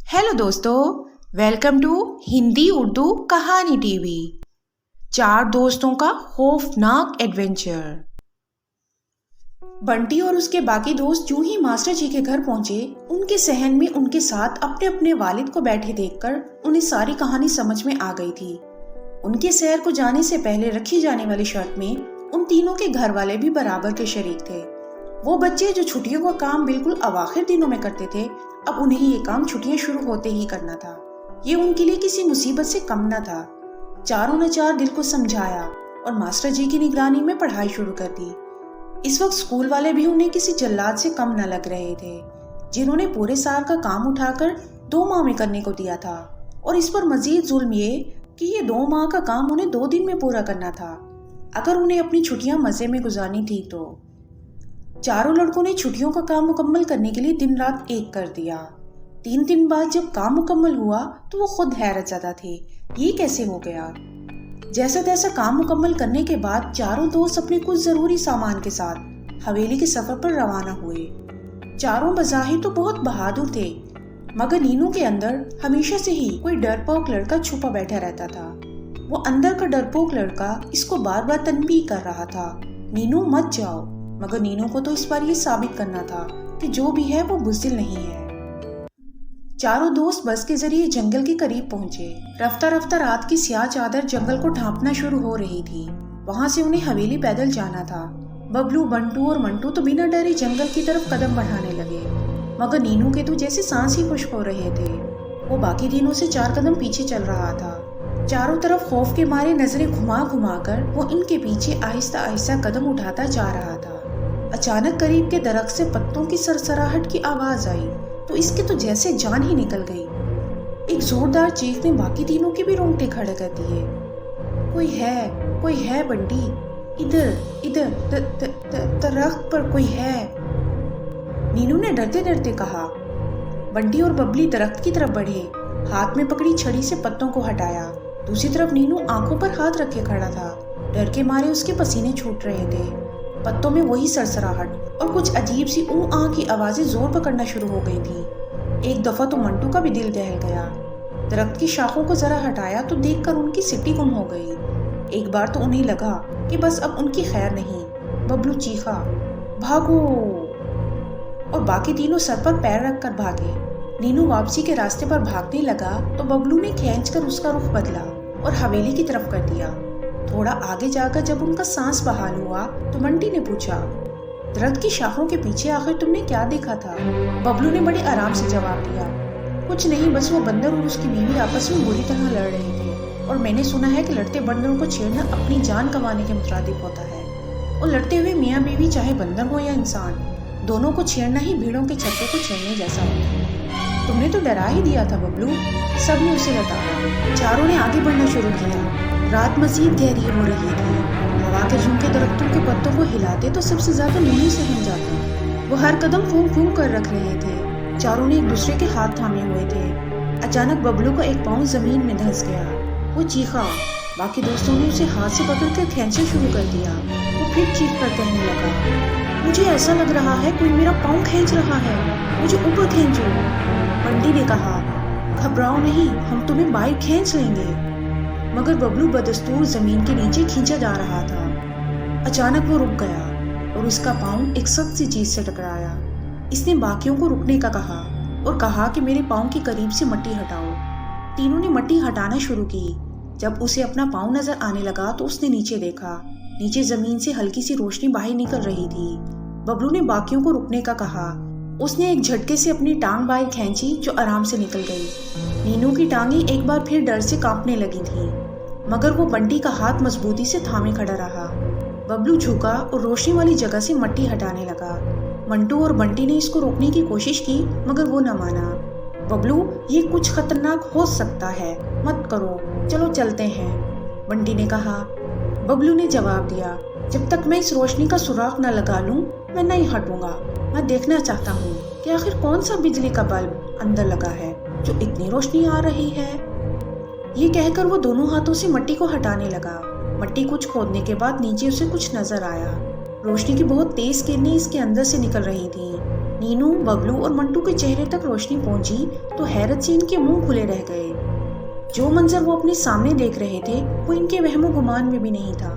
Hello दोस्तों, welcome to Hindi Urdu कहानी TV. चार दोस्तों का खौफनाक एडवेंचर। बंटी और उसके बाकी दोस्त यूं ही मास्टर जी के घर पहुंचे, उनके सहन में उनके साथ अपने अपने वालिद को बैठे देखकर उन्हें सारी कहानी समझ में आ गई थी। उनके शहर को जाने से पहले रखी जाने वाली शर्त में उन तीनों के घर वाले भी बराबर के शरीक थे। वो बच्चे जो छुट्टियों का काम बिल्कुल अवाखिर दिनों में करते थे, अब उन्हें ये काम छुट्टियां शुरू होते ही करना था। ये उनके लिए किसी मुसीबत से कम न था। चारों ने चार दिल को समझाया और मास्टर जी की निगरानी में पढ़ाई शुरू कर दी। इस वक्त स्कूल वाले भी उन्हें किसी जल्लाद से कम न लग रहे थे, जिन्होंने पूरे साल का काम उठाकर 2 माह में करने को दिया था, और इस पर मजीद जुल्म ये कि ये 2 माह का काम उन्हें 2 दिन में पूरा करना था, अगर उन्हें अपनी छुट्टियां मजे में गुजारनी थी तो। चारों लड़कों ने छुट्टियों का काम मुकम्मल करने के लिए दिन रात एक कर दिया। 3 दिन बाद जब काम मुकम्मल हुआ तो वो खुद हैरत ज़दा थे, ये कैसे हो गया। जैसा तैसा काम मुकम्मल करने के बाद चारों दोस्त अपने कुछ ज़रूरी सामान के साथ हवेली के सफ़र पर रवाना हुए। चारों बज़ाहिर तो बहुत बहादुर थे, मगर नीनू के अंदर हमेशा से ही कोई डरपोक लड़का छुपा बैठा रहता था। वो अंदर का डरपोक लड़का इसको बार बार तनबीह कर रहा था, नीनू मत जाओ। मगर नीनू को तो इस बार ये साबित करना था कि जो भी है वो बुज़दिल नहीं है। चारों दोस्त बस के जरिए जंगल के करीब पहुंचे। रफ्ता रफ्ता रात की स्याह चादर जंगल को ढांपना शुरू हो रही थी। वहां से उन्हें हवेली पैदल जाना था। बबलू, बंटू और मंटू तो बिना डरे जंगल की तरफ कदम बढ़ाने लगे, मगर नीनू के तो जैसे सांस ही खुश्क हो रहे थे। वो बाकी तीनों से 4 कदम पीछे चल रहा था। चारों तरफ खौफ के मारे नजरें घुमा घुमा कर वो इनके पीछे आहिस्ता आहिस्ता कदम उठाता जा रहा था। अचानक करीब के दरख्त से पत्तों की सरसराहट की आवाज आई तो इसके तो जैसे जान ही निकल गई। एक जोरदार चीख ने बाकी तीनों के भी रोंगटे खड़े कर दिए। कोई है बंटी, इधर इधर दरख्त पर कोई है, नीनू ने डरते डरते कहा। बंटी और बबली दरख्त की तरफ बढ़े, हाथ में पकड़ी छड़ी से पत्तों को हटाया। दूसरी तरफ नीनू आंखों पर हाथ रखे खड़ा था। डर के मारे उसके पसीने छूट रहे थे। पत्तों में वही सरसराहट और कुछ अजीब सी ऊ आ की आवाजें जोर पकड़ना शुरू हो गई थी। एक दफा तो मंटू का भी दिल दहल गया। दरख्त की शाखों को जरा हटाया तो देखकर उनकी सिट्टी गुम हो गई। एक बार तो उन्हें लगा कि बस अब उनकी खैर नहीं। बबलू चीखा, भागो, और बाकी तीनों सर पर पैर रखकर भागे। नीनू वापसी के रास्ते पर भागने लगा तो बबलू ने खींचकर उसका रुख बदला और हवेली की तरफ कर दिया। थोड़ा आगे जाकर जब उनका सांस बहाल हुआ तो बंटी ने पूछा, दरख्त की शाखों के पीछे आखिर तुमने क्या देखा था? बबलू ने बड़े आराम से जवाब दिया, कुछ नहीं, बस वो बंदर और उसकी बीवी आपस में बुरी तरह लड़ रहे थे, और मैंने सुना है कि लड़ते बंदरों को छेड़ना अपनी जान कमाने के मुताबिक होता है। और लड़ते हुए मियाँ बीवी चाहे बंदर हो या इंसान, दोनों को छेड़ना ही भीड़ों के छत्ते को छेड़ने जैसा होता है। तुमने तो डरा ही दिया था बबलू, सबने उसे बताया। चारों ने आगे बढ़ना शुरू किया। रात मजीद गहरी हो रही थी। हवा के झोंके दरख्तों के पत्तों को हिलाते तो सबसे ज्यादा नीनू से हम जाता। वो हर कदम फूंक फूंक कर रख रहे थे। चारों ने एक दूसरे के हाथ थामे हुए थे। अचानक बबलू का एक पाँव जमीन में धंस गया। वो चीखा। बाकी दोस्तों ने उसे हाथ से पकड़कर खींचना शुरू कर दिया। वो फिर चीख कर कहने लगा, मुझे ऐसा लग रहा है कोई मेरा पाँव खींच रहा है, मुझे ऊपर खींचो। बंटी ने कहा, घबराओ नहीं, हम तुम्हें बाहर खींच लेंगे। मगर बबलू बदस्तूर जमीन के नीचे खींचा जा रहा था। अचानक वो रुक गया और उसका पाँव एक सख्त सी चीज से टकराया। इसने बाकियों को रुकने का कहा और कहा कि मेरे पाँव के करीब से मिट्टी हटाओ। तीनों ने मिट्टी हटाना शुरू की। जब उसे अपना पाँव नजर आने लगा तो उसने नीचे देखा। नीचे जमीन से हल्की सी रोशनी बाहर निकल रही थी। बबलू ने बाकियों को रुकने का कहा। उसने एक झटके से अपनी टांग बाहर खींची जो आराम से निकल गई। नीनू की टांगें एक बार फिर डर से कांपने लगी थी, मगर वो बंटी का हाथ मजबूती से थामे खड़ा रहा। बबलू झुका और रोशनी वाली जगह से मिट्टी हटाने लगा। मंटू और बंटी ने इसको रोकने की कोशिश की, मगर वो न माना। बबलू, ये कुछ खतरनाक हो सकता है, मत करो, चलो चलते हैं, बंटी ने कहा। बबलू ने जवाब दिया, जब तक मैं इस रोशनी का सुराग न लगा लूं, मैं नहीं हटूंगा। मैं देखना चाहता हूँ कि आखिर कौन सा बिजली का बल्ब अंदर लगा है जो इतनी रोशनी आ रही है। ये कहकर वो दोनों हाथों से मिट्टी को हटाने लगा। मिट्टी कुछ खोदने के बाद नीचे उसे कुछ नजर आया। रोशनी की बहुत तेज किरणें इसके अंदर से निकल रही थीं। نینو، ببلو اور منٹو کے چہرے تک روشنی پہنچی تو حیرت سے ان کے منہ کھلے رہ گئے۔ جو منظر وہ اپنے سامنے دیکھ رہے تھے وہ ان کے وہم و گمان میں بھی نہیں تھا۔